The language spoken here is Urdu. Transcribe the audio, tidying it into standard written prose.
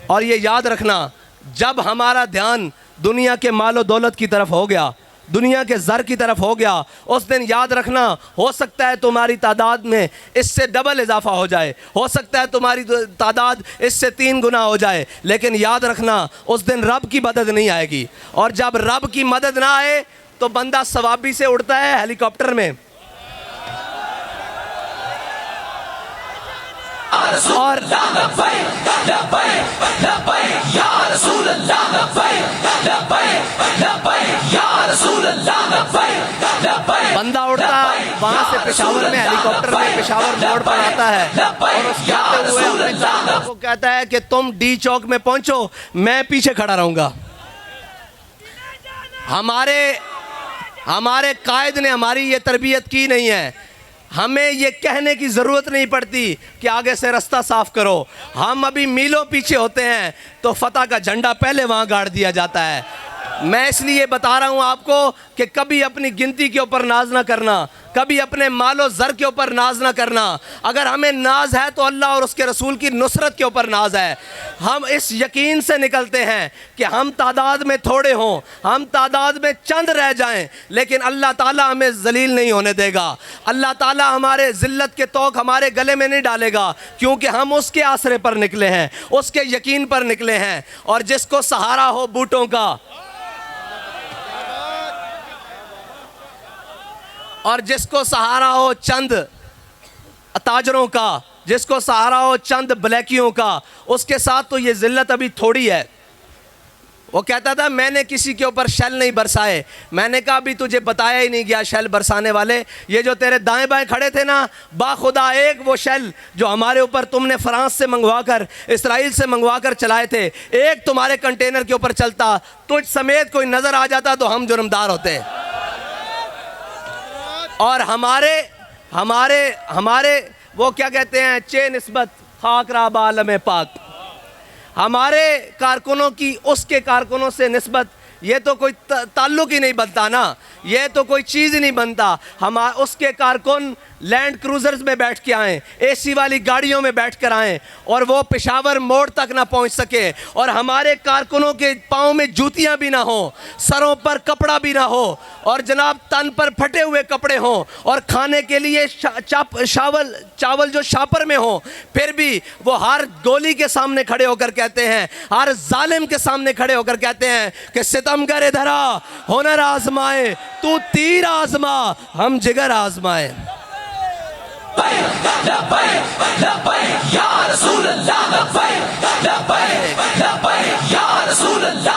اور یہ یاد رکھنا، جب ہمارا دھیان دنیا کے مال و دولت کی طرف ہو گیا، دنیا کے زر کی طرف ہو گیا، اس دن یاد رکھنا ہو سکتا ہے تمہاری تعداد میں اس سے ڈبل اضافہ ہو جائے، ہو سکتا ہے تمہاری تعداد اس سے 3 گنا ہو جائے، لیکن یاد رکھنا اس دن رب کی مدد نہیں آئے گی۔ اور جب رب کی مدد نہ آئے تو بندہ ثوابی سے اڑتا ہے ہیلی کاپٹر میں، اور بندہ اڑتا وہاں سے پشاور میں ہیلی کاپٹر میں پشاور موڑ پر آتا ہے، اور اس جاتے ہوئے اپنے ساتھیوں کو کہتا ہے کہ تم ڈی چوک میں پہنچو، میں پیچھے کھڑا رہوں گا۔ ہمارے قائد نے ہماری یہ تربیت کی نہیں ہے، ہمیں یہ کہنے کی ضرورت نہیں پڑتی کہ آگے سے رستہ صاف کرو، ہم ابھی میلوں پیچھے ہوتے ہیں تو فتح کا جھنڈا پہلے وہاں گاڑ دیا جاتا ہے۔ میں اس لیے بتا رہا ہوں آپ کو کہ کبھی اپنی گنتی کے اوپر ناز نہ کرنا، کبھی اپنے مال و زر کے اوپر ناز نہ کرنا۔ اگر ہمیں ناز ہے تو اللہ اور اس کے رسول کی نصرت کے اوپر ناز ہے۔ ہم اس یقین سے نکلتے ہیں کہ ہم تعداد میں تھوڑے ہوں، ہم تعداد میں چند رہ جائیں، لیکن اللہ تعالیٰ ہمیں ذلیل نہیں ہونے دے گا۔ اللہ تعالیٰ ہمارے ذلت کے توق ہمارے گلے میں نہیں ڈالے گا، کیونکہ ہم اس کے آسرے پر نکلے ہیں، اس کے یقین پر نکلے ہیں۔ اور جس کو سہارا ہو بوٹوں کا، اور جس کو سہارا ہو چند تاجروں کا، جس کو سہارا ہو چند بلیکیوں کا، اس کے ساتھ تو یہ ذلت ابھی تھوڑی ہے۔ وہ کہتا تھا میں نے کسی کے اوپر شیل نہیں برسائے۔ میں نے کہا ابھی تجھے بتایا ہی نہیں گیا شیل برسانے والے، یہ جو تیرے دائیں بائیں کھڑے تھے نا، باخدا ایک وہ شیل جو ہمارے اوپر تم نے فرانس سے منگوا کر، اسرائیل سے منگوا کر چلائے تھے، ایک تمہارے کنٹینر کے اوپر چلتا، تجھ سمیت کوئی نظر آ جاتا تو ہم جرمدار ہوتے۔ اور ہمارے وہ کیا کہتے ہیں، چے نسبت خاک راب عالم پاک، ہمارے کارکنوں کی اس کے کارکنوں سے نسبت، یہ تو کوئی تعلق ہی نہیں بنتا نا، یہ تو کوئی چیز ہی نہیں بنتا۔ اس کے کارکن لینڈ کروزرز میں بیٹھ کے آئیں، اے سی والی گاڑیوں میں بیٹھ کر آئیں، اور وہ پشاور موڑ تک نہ پہنچ سکے، اور ہمارے کارکنوں کے پاؤں میں جوتیاں بھی نہ ہوں، سروں پر کپڑا بھی نہ ہو، اور جناب تن پر پھٹے ہوئے کپڑے ہوں، اور کھانے کے لیے چاول جو شاپر میں ہوں، پھر بھی وہ ہر گولی کے سامنے کھڑے ہو کر کہتے ہیں، ہر ظالم کے سامنے کھڑے ہو کر کہتے ہیں کہ ستمگر ادھر آ، ہنر آزمائے، تو تیر آزما، ہم جگر آزمائے۔ لبیک لبیک لبیک یا رسول اللہ، لبیک لبیک لبیک یا رسول اللہ۔